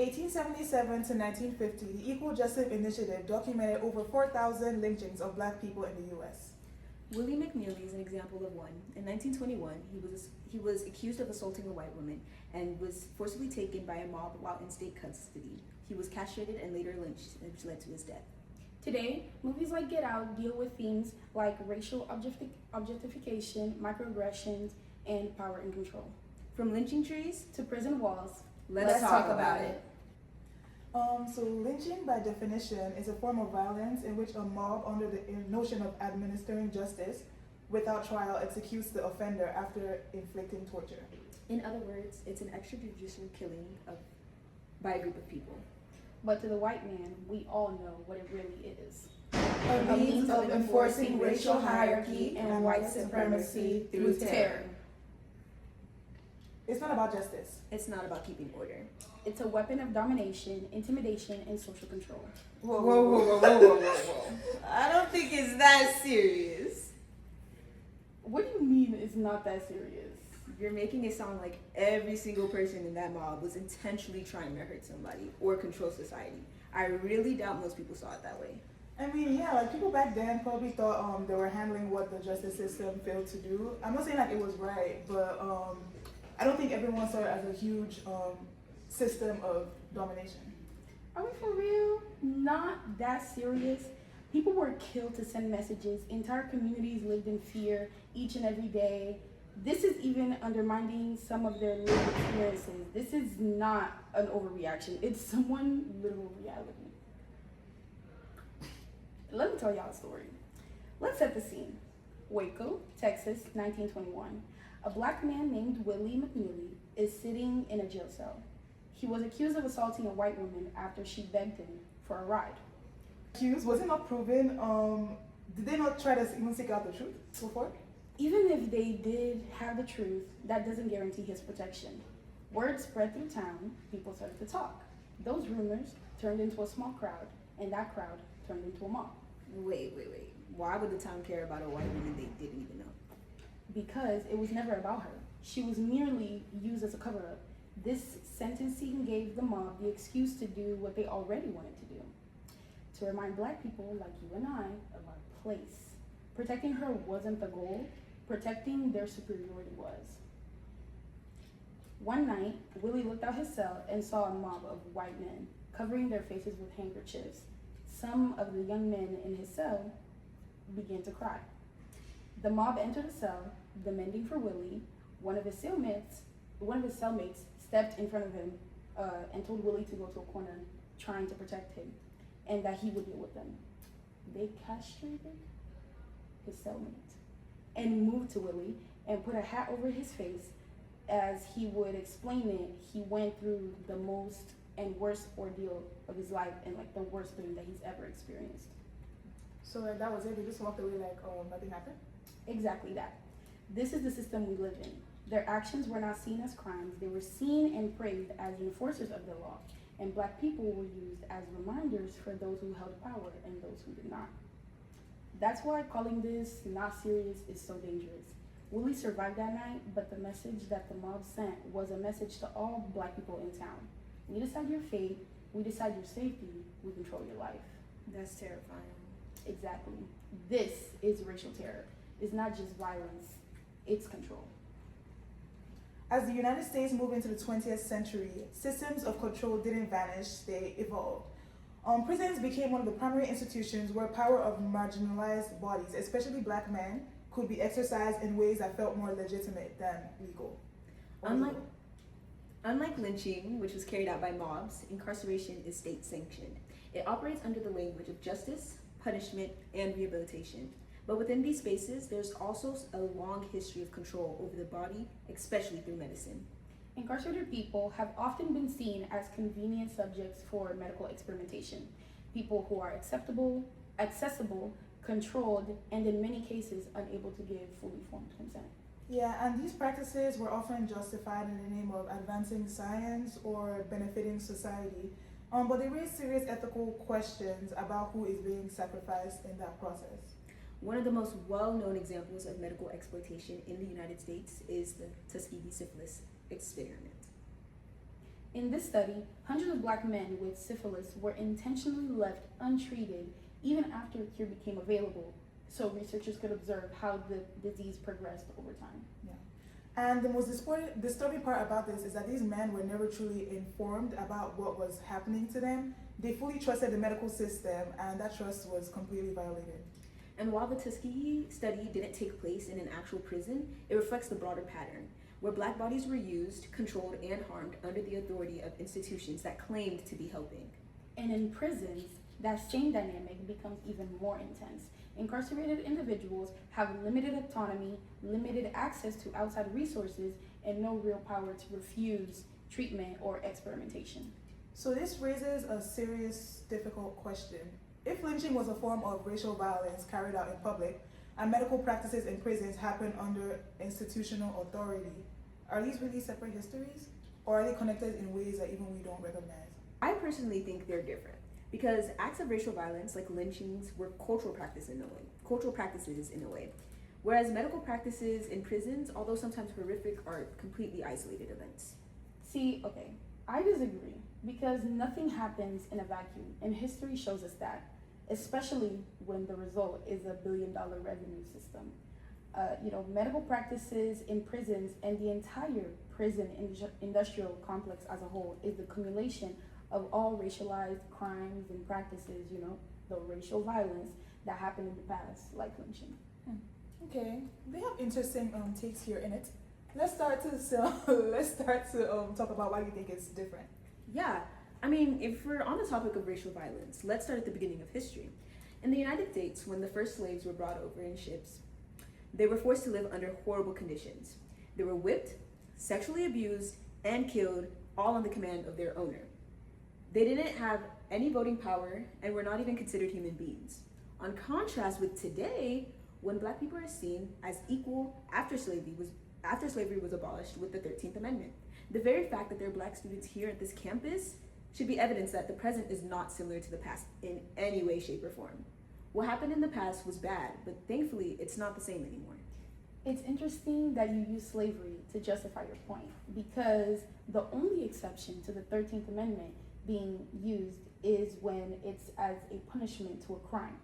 1877 to 1950, the Equal Justice Initiative documented over 4,000 lynchings of black people in the U.S. Willie McNeely is an example of one. In 1921, he was accused of assaulting a white woman and was forcibly taken by a mob while in state custody. He was castrated and later lynched, which led to his death. Today, movies like Get Out deal with themes like racial objectification, microaggressions, and power and control. From lynching trees To prison walls, let's talk about it. So lynching, by definition, is a form of violence in which a mob, under the notion of administering justice without trial, executes the offender after inflicting torture. In other words, it's an extrajudicial killing by a group of people. But to the white man, we all know what it really is. A means of enforcing racial hierarchy and white supremacy through terror. It's not about justice. It's not about keeping order. It's a weapon of domination, intimidation, and social control. Whoa. I don't think it's that serious. What do you mean it's not that serious? You're making it sound like every single person in that mob was intentionally trying to hurt somebody or control society. I really doubt most people saw it that way. I mean, yeah, like people back then probably thought they were handling what the justice system failed to do. I'm not saying like it was right, but I don't think everyone saw it as a huge system of domination. Are we for real? Not that serious. People were killed to send messages. Entire communities lived in fear each and every day. This is even undermining some of their lived experiences. This is not an overreaction. It's someone's literal reality. Let me tell y'all a story. Let's set the scene. Waco, Texas, 1921. A black man named Willie McNeely is sitting in a jail cell. He was accused of assaulting a white woman after she begged him for a ride. Accused, was it not proven? Did they not try to even seek out the truth before? Even if they did have the truth, that doesn't guarantee his protection. Word spread through town, people started to talk. Those rumors turned into a small crowd, and that crowd turned into a mob. Wait. Why would the town care about a white woman they didn't even know? Because it was never about her. She was merely used as a cover-up. This sentencing gave the mob the excuse to do what they already wanted to do. To remind black people like you and I of our place. Protecting her wasn't the goal. Protecting their superiority was. One night, Willie looked out his cell and saw a mob of white men covering their faces with handkerchiefs. Some of the young men in his cell began to cry. The mob entered the cell, demanding for Willie. One of his cellmates stepped in front of him and told Willie to go to a corner, trying to protect him, and that he would deal with them. They castrated his cellmate and moved to Willie and put a hat over his face. As he would explain it, he went through the most and worst ordeal of his life and like the worst pain that he's ever experienced. So like, that was it? They just walked away like, oh, nothing happened? Exactly that. This is the system we live in. Their actions were not seen as crimes. They were seen and praised as enforcers of the law. And black people were used as reminders for those who held power and those who did not. That's why calling this not serious is so dangerous. Willie survived that night, but the message that the mob sent was a message to all black people in town. We decide your fate, we decide your safety, we control your life. That's terrifying. Exactly. This is racial terror. It's not just violence, it's control. As the United States moved into the 20th century, systems of control didn't vanish, they evolved. Prisons became one of the primary institutions where power of marginalized bodies, especially black men, could be exercised in ways that felt more legitimate than legal. Unlike lynching, which was carried out by mobs, incarceration is state sanctioned. It operates under the language of justice, punishment, and rehabilitation. But within these spaces, there's also a long history of control over the body, especially through medicine. Incarcerated people have often been seen as convenient subjects for medical experimentation. People who are accessible, controlled, and in many cases unable to give fully formed consent. Yeah, and these practices were often justified in the name of advancing science or benefiting society. But they raise serious ethical questions about who is being sacrificed in that process. One of the most well-known examples of medical exploitation in the United States is the Tuskegee syphilis experiment. In this study, hundreds of black men with syphilis were intentionally left untreated even after a cure became available, so researchers could observe how the disease progressed over time. And the most disturbing part about this is that these men were never truly informed about what was happening to them. They fully trusted the medical system, and that trust was completely violated. And while the Tuskegee study didn't take place in an actual prison, it reflects the broader pattern, where black bodies were used, controlled, and harmed under the authority of institutions that claimed to be helping. And in prisons, that same dynamic becomes even more intense. Incarcerated individuals have limited autonomy, limited access to outside resources, and no real power to refuse treatment or experimentation. So this raises a serious, difficult question. If lynching was a form of racial violence carried out in public, and medical practices in prisons happen under institutional authority, are these really separate histories? Or are they connected in ways that even we don't recognize? I personally think they're different, because acts of racial violence like lynchings were cultural practices in a way, whereas medical practices in prisons, although sometimes horrific, are completely isolated events. See, okay, I disagree because nothing happens in a vacuum, and history shows us that, especially when the result is a billion-dollar revenue system. Medical practices in prisons and the entire prison industrial complex as a whole is the accumulation of all racialized crimes and practices, the racial violence that happened in the past, like lynching. Okay, they have interesting takes here in it. Let's start to talk about why you think it's different. Yeah, I mean, if we're on the topic of racial violence, let's start at the beginning of history. In the United States, when the first slaves were brought over in ships, they were forced to live under horrible conditions. They were whipped, sexually abused, and killed, all on the command of their owner. They didn't have any voting power and were not even considered human beings. On contrast with today, when black people are seen as equal after slavery was abolished with the 13th Amendment. The very fact that there are black students here at this campus should be evidence that the present is not similar to the past in any way, shape, or form. What happened in the past was bad, but thankfully it's not the same anymore. It's interesting that you use slavery to justify your point, because the only exception to the 13th Amendment being used is when it's as a punishment to a crime.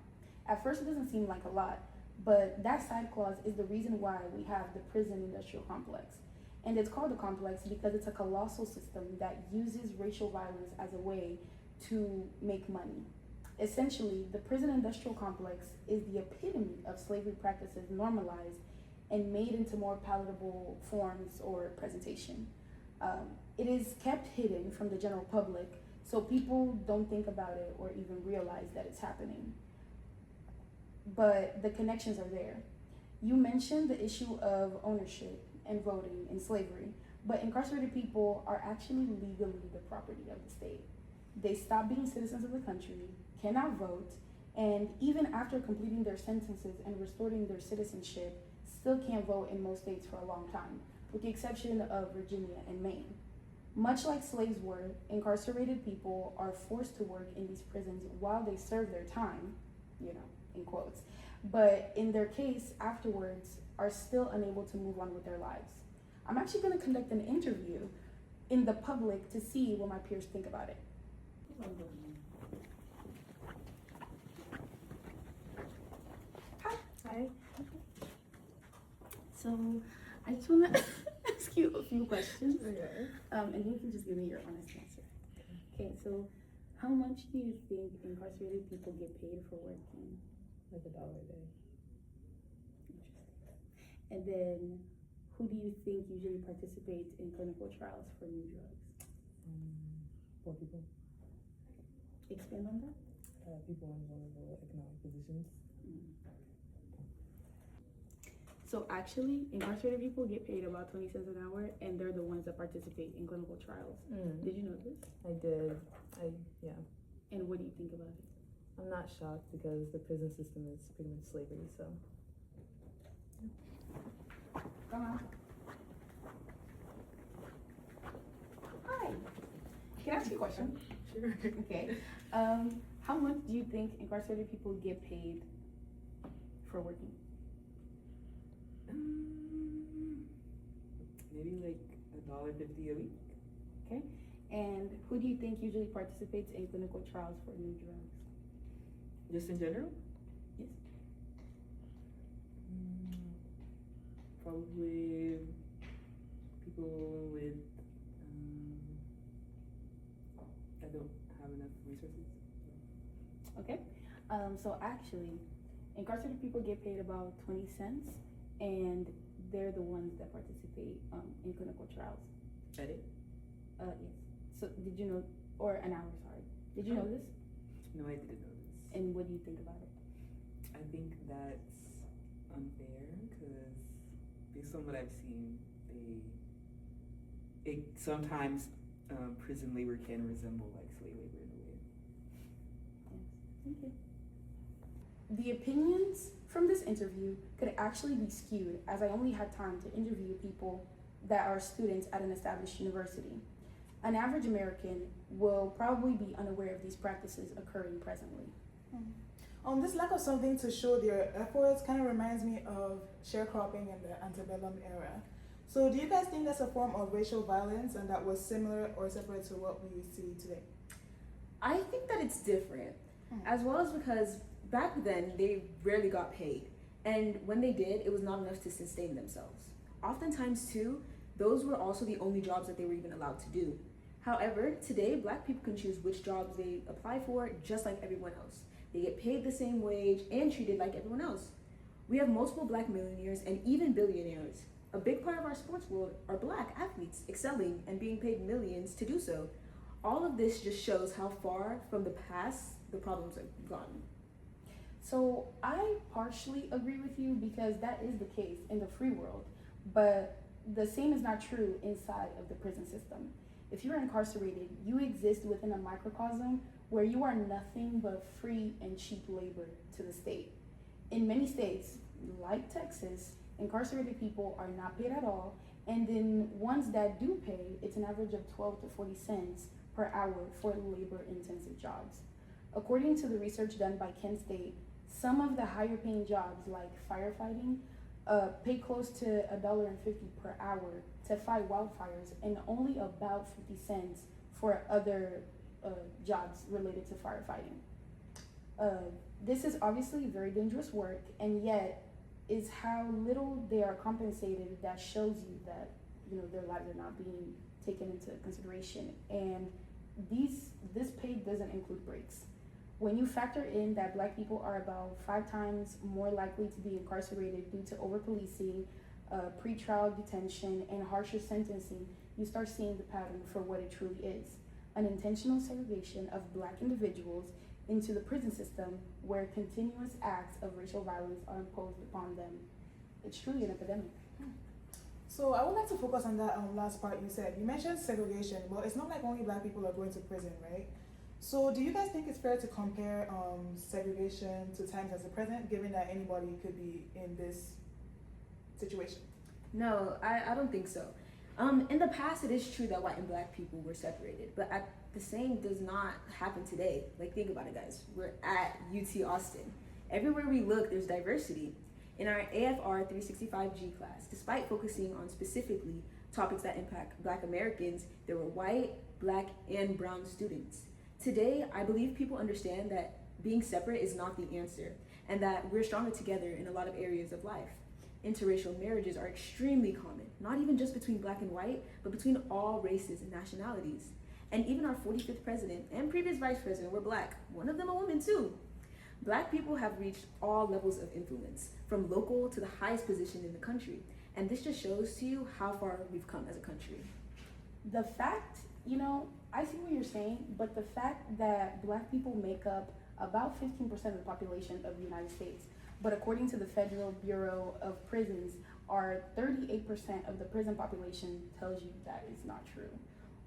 At first, it doesn't seem like a lot, but that side clause is the reason why we have the prison industrial complex. And it's called a complex because it's a colossal system that uses racial violence as a way to make money. Essentially, the prison industrial complex is the epitome of slavery practices normalized and made into more palatable forms or presentation. It is kept hidden from the general public, so people don't think about it or even realize that it's happening. But the connections are there. You mentioned the issue of ownership and voting in slavery, but incarcerated people are actually legally the property of the state. They stop being citizens of the country, cannot vote, and even after completing their sentences and restoring their citizenship, still can't vote in most states for a long time, with the exception of Virginia and Maine. Much like slaves were, incarcerated people are forced to work in these prisons while they serve their time, in quotes, but in their case, afterwards, are still unable to move on with their lives. I'm actually going to conduct an interview in the public to see what my peers think about it. Hi. So I just want to ask you a few questions, and you can just give me your honest answer. Okay, so how much do you think incarcerated people get paid for working? Like $1 a day. Interesting. And then, who do you think usually participates in clinical trials for new drugs? 4 people. Expand on that. People in vulnerable economic positions. So actually, incarcerated people get paid about 20 cents an hour, and they're the ones that participate in clinical trials. Did you know this? I did. Yeah. And what do you think about it? I'm not shocked because the prison system is pretty much slavery, so. Come on. Hi. Can I ask you a question? Sure. Okay. How much do you think incarcerated people get paid for working? Maybe like $1.50 a week. Okay. And who do you think usually participates in clinical trials for new drugs? Just in general? Yes. Probably people with, I don't have enough resources. Okay. So actually, incarcerated people get paid about 20 cents, and they're the ones that participate in clinical trials. At it? Yes. So did you know, or an hour, sorry. Did you know this? No, I didn't know this. And what do you think about it? I think that's unfair because based on what I've seen, sometimes prison labor can resemble like slave labor in a way. Thank you. The opinions from this interview could actually be skewed, as I only had time to interview people that are students at an established university. An average American will probably be unaware of these practices occurring presently. This lack of something to show their efforts kind of reminds me of sharecropping in the antebellum era. So do you guys think that's a form of racial violence and that was similar or separate to what we see today? I think that it's different, as well as because back then they rarely got paid, and when they did, it was not enough to sustain themselves. Oftentimes too, those were also the only jobs that they were even allowed to do. However, today Black people can choose which jobs they apply for just like everyone else. They get paid the same wage and treated like everyone else. We have multiple Black millionaires and even billionaires. A big part of our sports world are Black athletes excelling and being paid millions to do so. All of this just shows how far from the past the problems have gotten. So I partially agree with you because that is the case in the free world, but the same is not true inside of the prison system. If you're incarcerated, you exist within a microcosm where you are nothing but free and cheap labor to the state. In many states, like Texas, incarcerated people are not paid at all, and then ones that do pay, it's an average of 12 to 40 cents per hour for labor-intensive jobs. According to the research done by Kent State, some of the higher paying jobs like firefighting pay close to $1.50 per hour to fight wildfires and only about 50 cents for other jobs related to firefighting. This is obviously very dangerous work, and yet is how little they are compensated that shows you that their lives are not being taken into consideration. And this pay doesn't include breaks. When you factor in that Black people are about 5 times more likely to be incarcerated due to over-policing, pretrial detention, and harsher sentencing, you start seeing the pattern for what it truly is: an intentional segregation of Black individuals into the prison system where continuous acts of racial violence are imposed upon them. It's truly an epidemic. So I would like to focus on that last part you said. You mentioned segregation. Well, it's not like only Black people are going to prison, right? So do you guys think it's fair to compare segregation to times as the present, given that anybody could be in this situation? No, I don't think so. In the past, it is true that white and Black people were separated, but the same does not happen today. Like, think about it, guys. We're at UT Austin. Everywhere we look, there's diversity. In our AFR 365G class, despite focusing on specifically topics that impact Black Americans, there were white, Black, and brown students. Today, I believe people understand that being separate is not the answer, and that we're stronger together in a lot of areas of life. Interracial marriages are extremely common, not even just between Black and white, but between all races and nationalities. And even our 45th president and previous vice president were Black, one of them a woman too. Black people have reached all levels of influence, from local to the highest position in the country. And this just shows to you how far we've come as a country. The fact, I see what you're saying, but the fact that Black people make up about 15% of the population of the United States, but according to the Federal Bureau of Prisons, are 38% of the prison population tells you that is not true.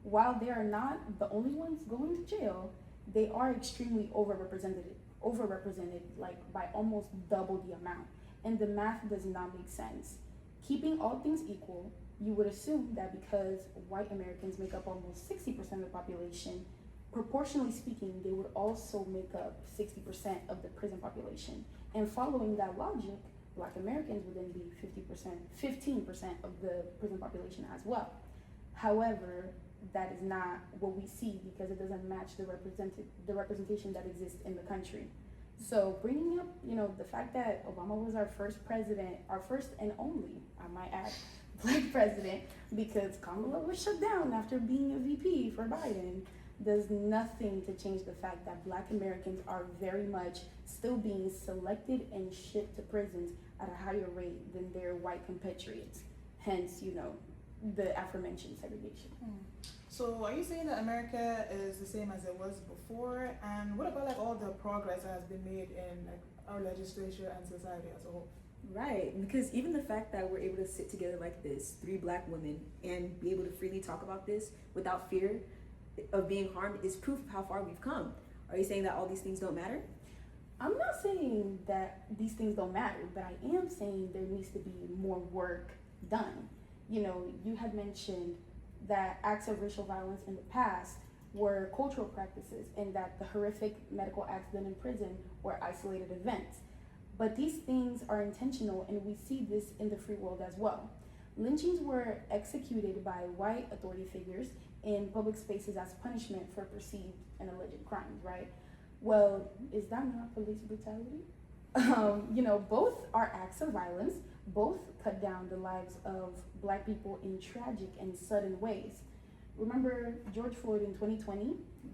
While they are not the only ones going to jail, they are extremely overrepresented, like by almost double the amount. And the math does not make sense. Keeping all things equal, you would assume that because white Americans make up almost 60% of the population, proportionally speaking, they would also make up 60% of the prison population. And following that logic, Black Americans would then be 15% of the prison population as well. However, that is not what we see because it doesn't match the representation that exists in the country. So bringing up, the fact that Obama was our first president, our first and only, I might add, black president, because Kamala was shut down after being a VP for Biden, does nothing to change the fact that black Americans are very much still being selected and shipped to prisons at a higher rate than their white compatriots. Hence, the aforementioned segregation. So are you saying that America is the same as it was before? And what about like all the progress that has been made in like our legislature and society as a whole? Right, because even the fact that we're able to sit together like this, 3 black women, and be able to freely talk about this without fear of being harmed is proof of how far we've come. Are you saying that all these things don't matter? I'm not saying that these things don't matter, but I am saying there needs to be more work done. You had mentioned that acts of racial violence in the past were cultural practices and that the horrific medical acts done in prison were isolated events. But these things are intentional, and we see this in the free world as well. Lynchings were executed by white authority figures in public spaces as punishment for perceived and alleged crimes, right? Well, is that not police brutality? Both are acts of violence. Both cut down the lives of black people in tragic and sudden ways. Remember George Floyd in 2020?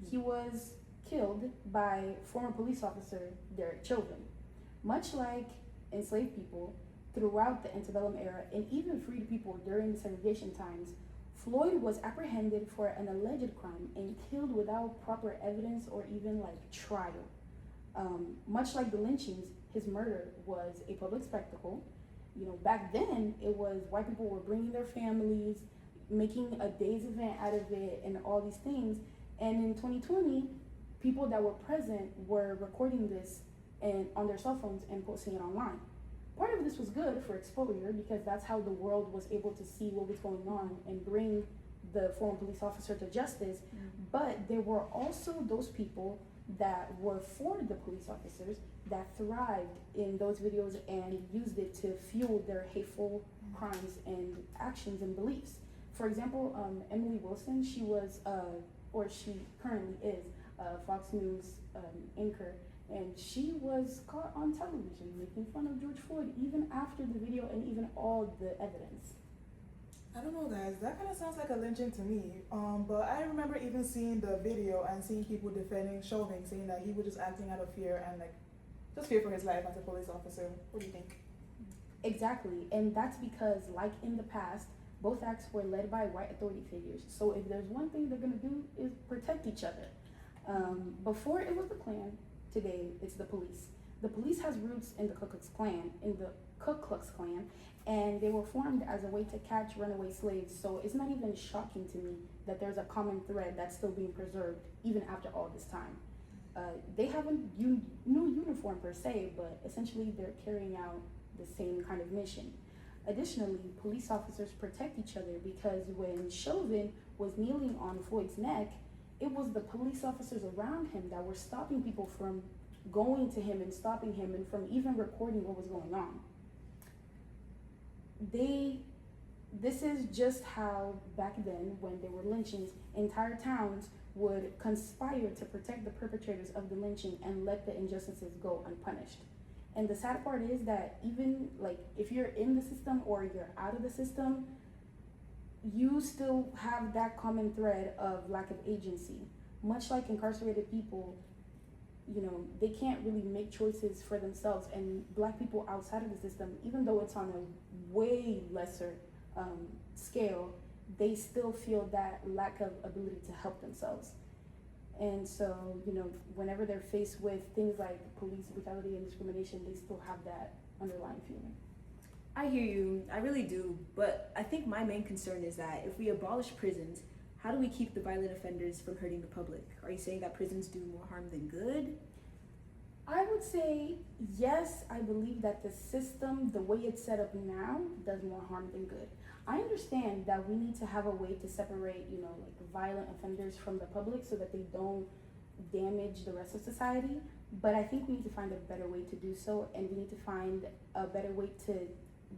He was killed by former police officer Derek Chauvin. Much like enslaved people throughout the antebellum era and even freed people during the segregation times, Floyd was apprehended for an alleged crime and killed without proper evidence or even trial. Much like the lynchings, his murder was a public spectacle. Back then it was white people were bringing their families, making a day's event out of it and all these things. And in 2020, people that were present were recording this and on their cell phones and posting it online. Part of this was good for exposure because that's how the world was able to see what was going on and bring the former police officer to justice. But there were also those people that were for the police officers that thrived in those videos and used it to fuel their hateful crimes and actions and beliefs. For example, Emily Wilson, she was, or she currently is, a Fox News anchor, and she was caught on television making fun of George Floyd even after the video and even all the evidence. I don't know, guys. That kind of sounds like a lynching to me. But I remember even seeing the video and seeing people defending Chauvin, saying that he was just acting out of fear and just fear for his life as a police officer. What do you think? Exactly, and that's because, like in the past, both acts were led by white authority figures. So if there's one thing they're gonna do is protect each other. Before it was the Klan, today it's the police. The police has roots in the Ku Klux Klan, and they were formed as a way to catch runaway slaves. So it's not even shocking to me that there's a common thread that's still being preserved even after all this time. They have a new uniform per se, but essentially they're carrying out the same kind of mission. Additionally, police officers protect each other because when Chauvin was kneeling on Floyd's neck, it was the police officers around him that were stopping people from going to him and stopping him and from even recording what was going on. This is just how back then, when there were lynchings, entire towns would conspire to protect the perpetrators of the lynching and let the injustices go unpunished. And the sad part is that even if you're in the system or you're out of the system, you still have that common thread of lack of agency. Much like incarcerated people, they can't really make choices for themselves, and black people outside of the system, even though it's on a way lesser scale, they still feel that lack of ability to help themselves. And so, whenever they're faced with things like police brutality and discrimination, they still have that underlying feeling. I hear you, I really do, but I think my main concern is that if we abolish prisons, how do we keep the violent offenders from hurting the public? Are you saying that prisons do more harm than good? I would say yes, I believe that the system, the way it's set up now, does more harm than good. I understand that we need to have a way to separate, violent offenders from the public so that they don't damage the rest of society, but I think we need to find a better way to do so, and we need to find a better way to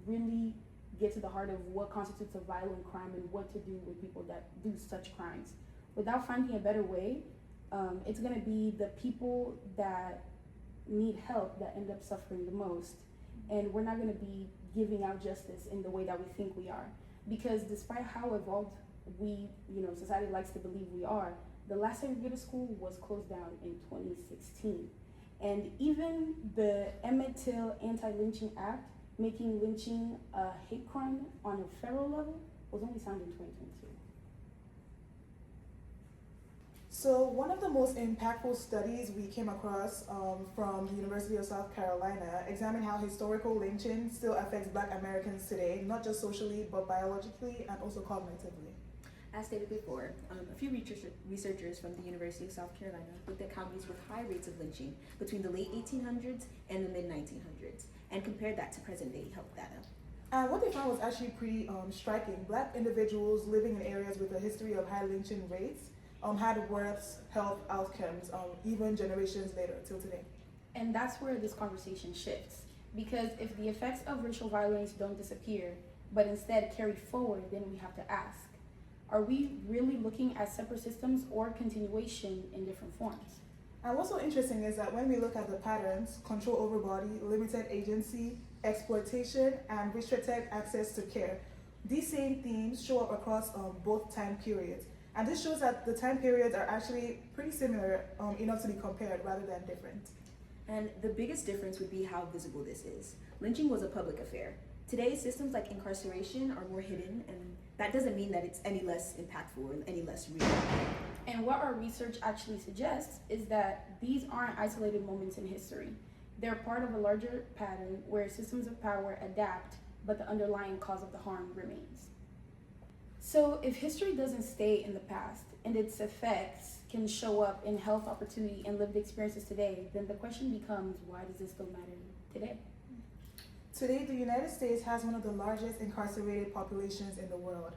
really get to the heart of what constitutes a violent crime and what to do with people that do such crimes. Without finding a better way, it's going to be the people that need help that end up suffering the most. And we're not going to be giving out justice in the way that we think we are. Because despite how evolved society likes to believe we are, the last segregated school was closed down in 2016. And even the Emmett Till Anti-Lynching Act, making lynching a hate crime on a federal level, was only signed in 2022. So one of the most impactful studies we came across from the University of South Carolina examined how historical lynching still affects Black Americans today, not just socially, but biologically and also cognitively. As stated before, a few researchers from the University of South Carolina looked at counties with high rates of lynching between the late 1800s and the mid-1900s and compared that to present-day health data. And what they found was actually pretty striking. Black individuals living in areas with a history of high lynching rates had worse health outcomes even generations later till today. And that's where this conversation shifts. Because if the effects of racial violence don't disappear, but instead carry forward, then we have to ask, are we really looking at separate systems or continuation in different forms? And what's so interesting is that when we look at the patterns, control over body, limited agency, exploitation, and restricted access to care, these same themes show up across both time periods. And this shows that the time periods are actually pretty similar enough to be compared rather than different. And the biggest difference would be how visible this is. Lynching was a public affair. Today, systems like incarceration are more hidden, and that doesn't mean that it's any less impactful or any less real. And what our research actually suggests is that these aren't isolated moments in history. They're part of a larger pattern where systems of power adapt, but the underlying cause of the harm remains. So if history doesn't stay in the past and its effects can show up in health opportunity and lived experiences today, then the question becomes, why does this still matter today? Today, the United States has one of the largest incarcerated populations in the world.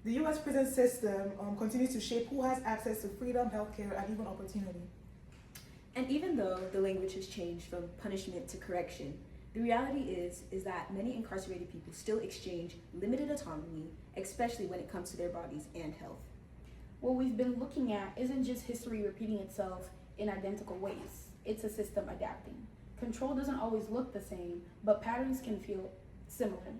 The U.S. prison system continues to shape who has access to freedom, healthcare, and even opportunity. And even though the language has changed from punishment to correction, the reality is that many incarcerated people still exchange limited autonomy, especially when it comes to their bodies and health. What we've been looking at isn't just history repeating itself in identical ways. It's a system adapting. Control doesn't always look the same, but patterns can feel similar.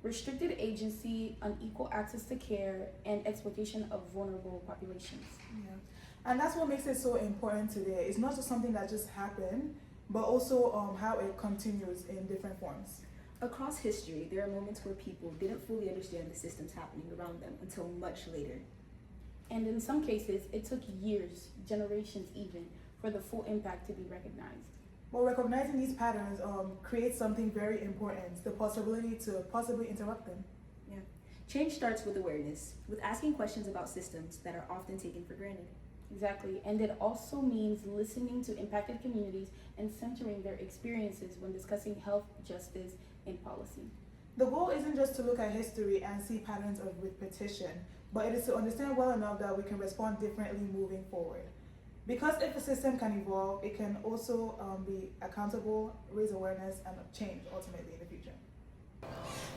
Restricted agency, unequal access to care, and exploitation of vulnerable populations. Yeah. And that's what makes it so important today. It's not just something that just happened, but also how it continues in different forms. Across history, there are moments where people didn't fully understand the systems happening around them until much later. And in some cases, it took years, generations even, for the full impact to be recognized. But recognizing these patterns creates something very important, the possibility to possibly interrupt them. Yeah. Change starts with awareness, with asking questions about systems that are often taken for granted. Exactly, and it also means listening to impacted communities and centering their experiences when discussing health, justice, and policy. The goal isn't just to look at history and see patterns of repetition, but it is to understand well enough that we can respond differently moving forward. Because if a system can evolve, it can also be accountable, raise awareness, and change ultimately in the future.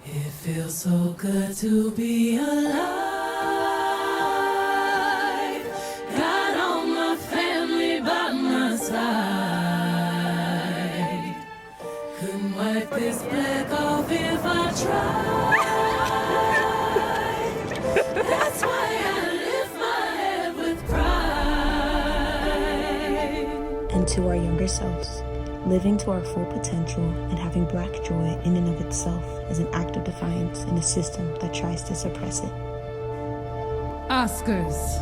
It feels so good to be alive. Got all my family by my side. Couldn't wipe this black off if I tried. That's why I lift my head with pride. And to our younger selves, living to our full potential and having Black joy in and of itself is an act of defiance in a system that tries to suppress it. Oscars.